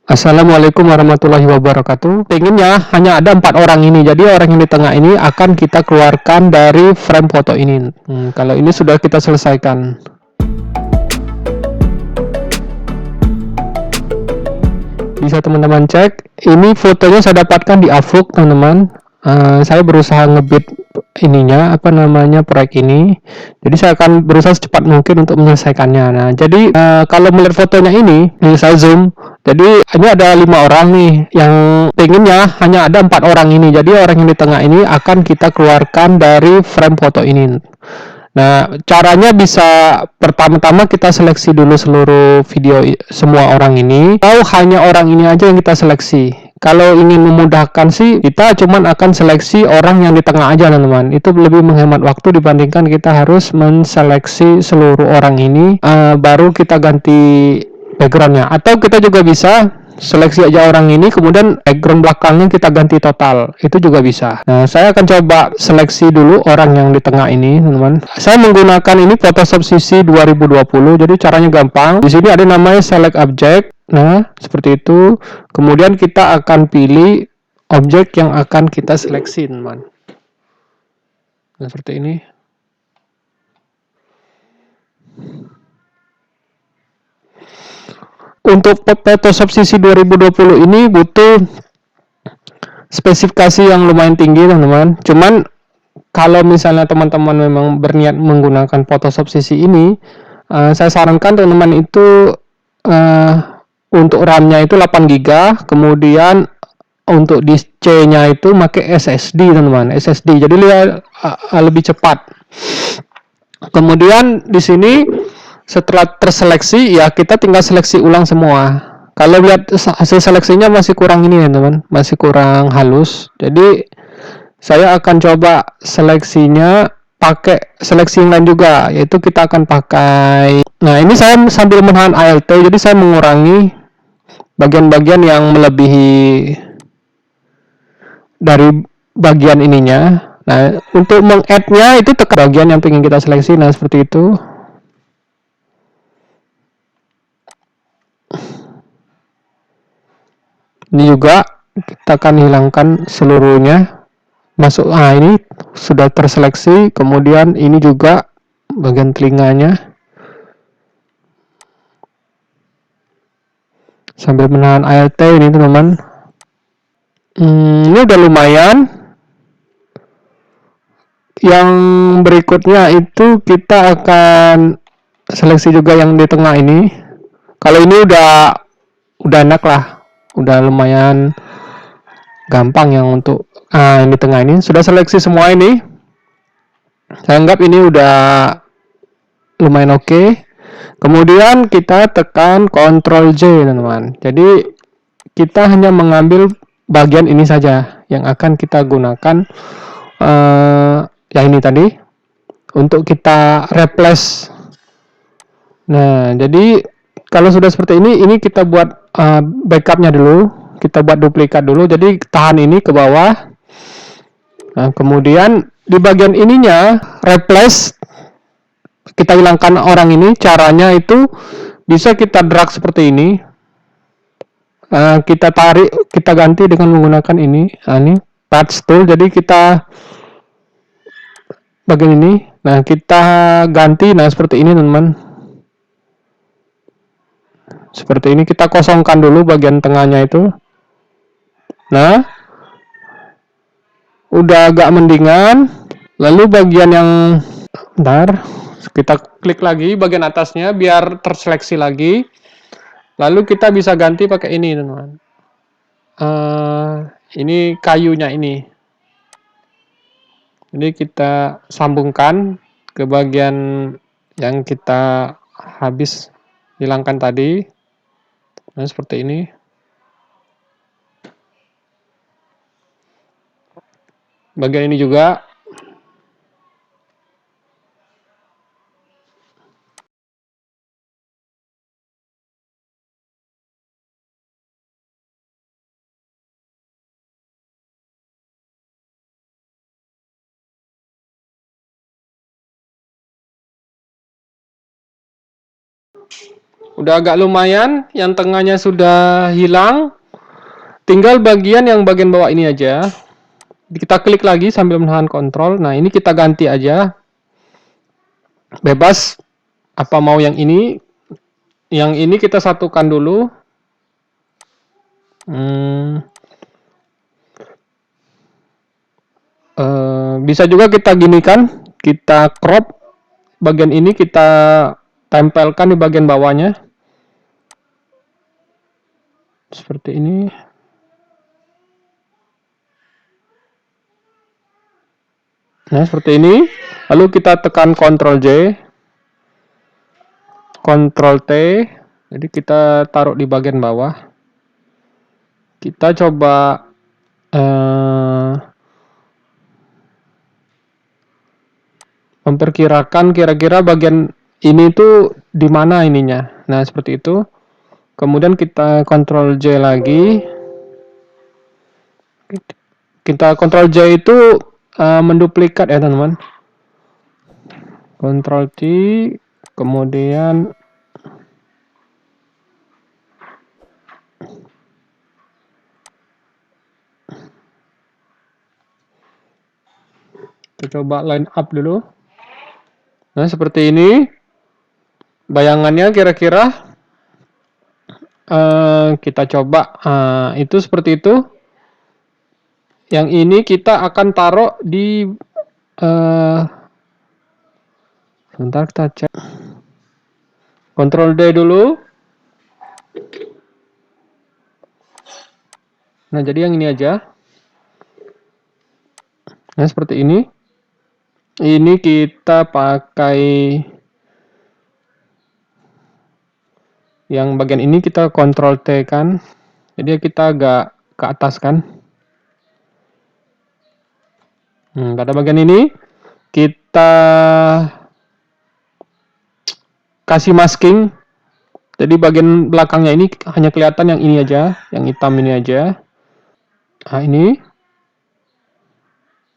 Assalamualaikum warahmatullahi wabarakatuh. Pengennya hanya ada 4 orang ini. Jadi orang yang di tengah ini akan kita keluarkan dari frame foto ini. Kalau ini sudah kita selesaikan. Bisa teman-teman cek. Ini fotonya saya dapatkan di Avooq, teman-teman. Saya berusaha ngebit ininya, apa namanya, proyek ini. Jadi saya akan berusaha secepat mungkin untuk menyelesaikannya. Nah, jadi kalau melihat fotonya ini saya zoom. Jadi ini ada 5 orang nih yang pengennya hanya ada 4 orang ini. Jadi orang yang di tengah ini akan kita keluarkan dari frame foto ini. Nah, caranya bisa pertama-tama kita seleksi dulu seluruh video semua orang ini, atau hanya orang ini aja yang kita seleksi. Kalau ingin memudahkan sih, kita cuman akan seleksi orang yang di tengah aja, teman-teman. Itu lebih menghemat waktu dibandingkan kita harus menseleksi seluruh orang ini, baru kita ganti backgroundnya. Atau kita juga bisa seleksi aja orang ini, kemudian background belakangnya kita ganti total, itu juga bisa. Nah, saya akan coba seleksi dulu orang yang di tengah ini, teman-teman. Saya menggunakan ini Photoshop CC 2020, jadi caranya gampang. Di sini ada namanya select object. Nah, seperti itu. Kemudian kita akan pilih objek yang akan kita seleksi, teman. Nah, seperti ini. Untuk Photoshop CC 2020 ini butuh spesifikasi yang lumayan tinggi, teman-teman. Cuman kalau misalnya teman-teman memang berniat menggunakan Photoshop CC ini, saya sarankan teman-teman itu untuk RAM-nya itu 8 GB, kemudian untuk disk C-nya itu pakai SSD, teman-teman. SSD. Jadi lebih cepat. Kemudian di sini setelah terseleksi, ya kita tinggal seleksi ulang semua. Kalau lihat hasil seleksinya masih kurang ini ya, teman, masih kurang halus. Jadi saya akan coba seleksinya pakai seleksi yang lain juga, yaitu kita akan pakai. Nah, ini saya sambil menahan Alt, jadi saya mengurangi bagian-bagian yang melebihi dari bagian ininya. Nah, untuk meng-add-nya itu tekan bagian yang ingin kita seleksi. Nah, seperti itu. Ini juga kita akan hilangkan seluruhnya. Masuk, ini sudah terseleksi. Kemudian ini juga bagian telinganya. Sambil menahan Alt ini, teman-teman. Ini udah lumayan. Yang berikutnya itu kita akan seleksi juga yang di tengah ini. Kalau ini udah enak lah, udah lumayan gampang yang untuk yang di tengah ini. Sudah seleksi semua ini. Saya anggap ini udah lumayan oke. Kemudian kita tekan Ctrl J, teman-teman. Jadi kita hanya mengambil bagian ini saja yang akan kita gunakan, yang ini tadi, untuk kita replace. Nah, jadi kalau sudah seperti ini kita buat backupnya dulu, kita buat duplikat dulu. Jadi tahan ini ke bawah. Nah, kemudian di bagian ininya replace, kita hilangkan orang ini. Caranya itu bisa kita drag seperti ini. Kita tarik, kita ganti dengan menggunakan ini. Ini touch tool. Jadi kita bagian ini. Nah, kita ganti. Nah, seperti ini, teman-teman. Seperti ini, kita kosongkan dulu bagian tengahnya itu. Nah, udah agak mendingan. Lalu bagian yang bentar, kita klik lagi bagian atasnya biar terseleksi lagi. Lalu kita bisa ganti pakai ini, teman-teman. Ini kayunya ini. Jadi kita sambungkan ke bagian yang kita habis hilangkan tadi. Nah, seperti ini. Bagian ini juga. Udah agak lumayan, yang tengahnya sudah hilang. Tinggal bagian bawah ini aja. Kita klik lagi sambil menahan kontrol. Nah, ini kita ganti aja. Bebas apa mau yang ini. Yang ini kita satukan dulu. Bisa juga kita gini kan, kita crop bagian ini, kita tempelkan di bagian bawahnya seperti ini. Nah, seperti ini. Lalu kita tekan Ctrl J, Ctrl T. Jadi kita taruh di bagian bawah. Kita coba memperkirakan kira-kira bagian ini tuh di mana ininya. Nah, seperti itu. Kemudian kita Ctrl J lagi. Kita Ctrl J itu menduplikat ya, teman-teman. Ctrl T, kemudian kita coba line up dulu. Nah, seperti ini. Bayangannya kira-kira kita coba itu seperti itu. Yang ini kita akan taruh di sebentar, kita cek. Ctrl D dulu. Nah, jadi yang ini aja. Nah, seperti ini. Ini kita pakai yang bagian ini, kita Ctrl T kan. Jadi kita agak ke atas kan. Pada bagian ini kita kasih masking. Jadi bagian belakangnya ini hanya kelihatan yang ini aja, yang hitam ini aja. Nah, ini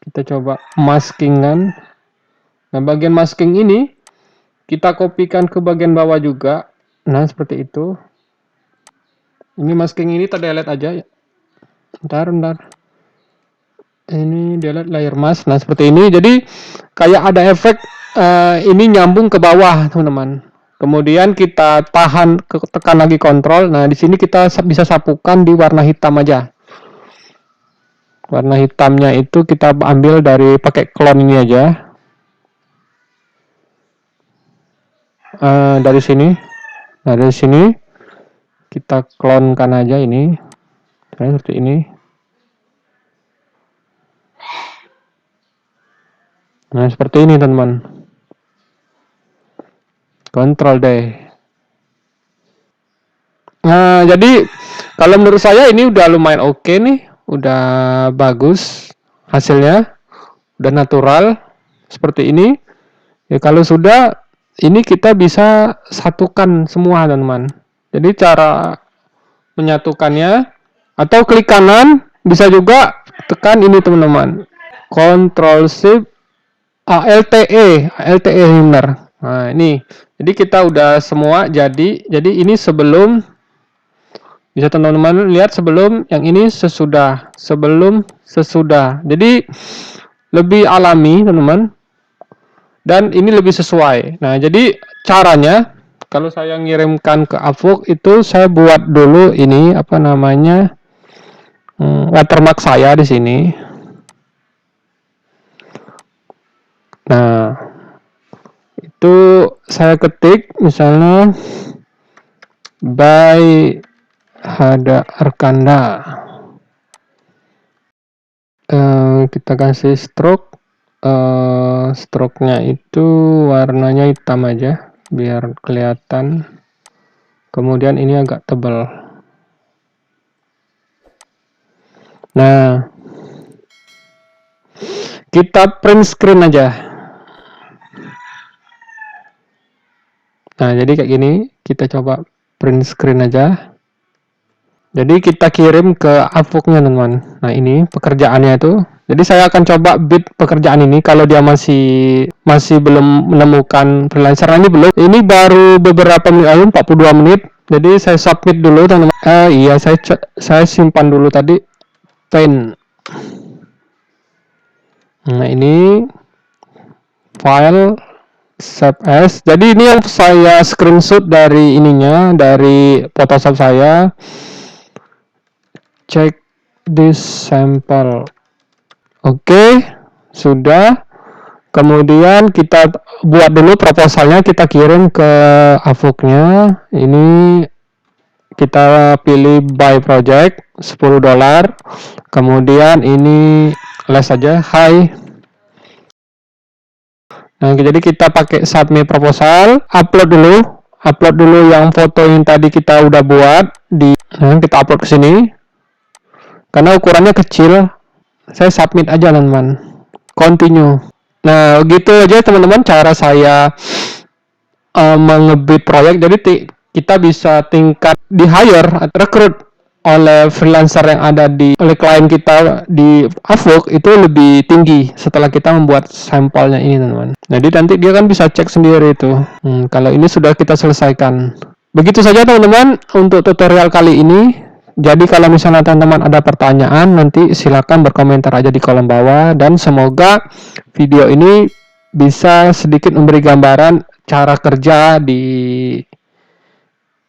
kita coba maskingan. Nah, bagian masking ini kita kopikan ke bagian bawah juga. Nah, seperti itu. Ini masking ini kita delete aja ya. Bentar. Ini delete layer mask. Nah, seperti ini. Jadi kayak ada efek ini nyambung ke bawah, teman-teman. Kemudian kita tekan lagi kontrol. Nah, di sini kita bisa sapukan di warna hitam aja. Warna hitamnya itu kita ambil dari pakai clone ini aja. Dari sini. Nah, dari sini kita klonkan aja ini. Seperti ini. Nah, seperti ini, teman-teman. Ctrl D. Nah, jadi kalau menurut saya ini udah lumayan oke nih. Udah bagus hasilnya. Udah natural. Seperti ini. Ya, kalau sudah, ini kita bisa satukan semua, teman-teman. Jadi cara menyatukannya, atau klik kanan, bisa juga tekan ini, teman-teman. Ctrl Shift LTE benar. Nah, ini. Jadi kita udah semua jadi ini sebelum, bisa teman-teman lihat sebelum, yang ini sesudah, sebelum, sesudah. Jadi lebih alami, teman-teman. Dan ini lebih sesuai. Nah, jadi caranya kalau saya ngirimkan ke Avok itu saya buat dulu ini apa namanya? Watermark saya di sini. Nah, itu saya ketik misalnya by Hada Arkanda. Kita kasih stroke. Stroke-nya itu warnanya hitam aja biar kelihatan. Kemudian ini agak tebal. Nah, kita print screen aja. Nah, jadi kayak gini, kita coba print screen aja. Jadi kita kirim ke Avok-nya, teman-teman. Nah, ini pekerjaannya itu. Jadi saya akan coba bid pekerjaan ini kalau dia masih belum menemukan freelancer. Nah, ini belum. Ini baru beberapa menit lalu, 42 menit. Jadi saya submit dulu teman-teman. Iya, saya simpan dulu tadi pen. Nah, ini file save as. Jadi ini yang saya screenshot dari ininya, dari Photoshop saya. Check this sample. Oke, sudah. Kemudian kita buat dulu proposalnya, kita kirim ke Avok-nya. Ini kita pilih buy project $10. Kemudian ini les saja, hi. Nah, jadi kita pakai submit proposal, upload dulu yang foto yang tadi kita udah buat kita upload ke sini. Karena ukurannya kecil, saya submit aja teman-teman. Continue. Nah, gitu aja teman-teman cara saya mengebit proyek. Jadi kita bisa tingkat di hire atau rekrut oleh freelancer yang ada oleh klien kita di Avok itu lebih tinggi setelah kita membuat sampelnya ini teman-teman. Jadi nanti dia kan bisa cek sendiri itu. Kalau ini sudah kita selesaikan. Begitu saja teman-teman untuk tutorial kali ini. Jadi kalau misalnya teman-teman ada pertanyaan, nanti silakan berkomentar aja di kolom bawah. Dan semoga video ini bisa sedikit memberi gambaran cara kerja di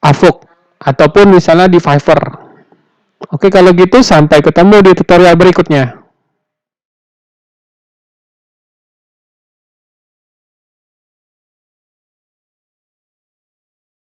Avok ataupun misalnya di Fiverr. Oke, kalau gitu sampai ketemu di tutorial berikutnya.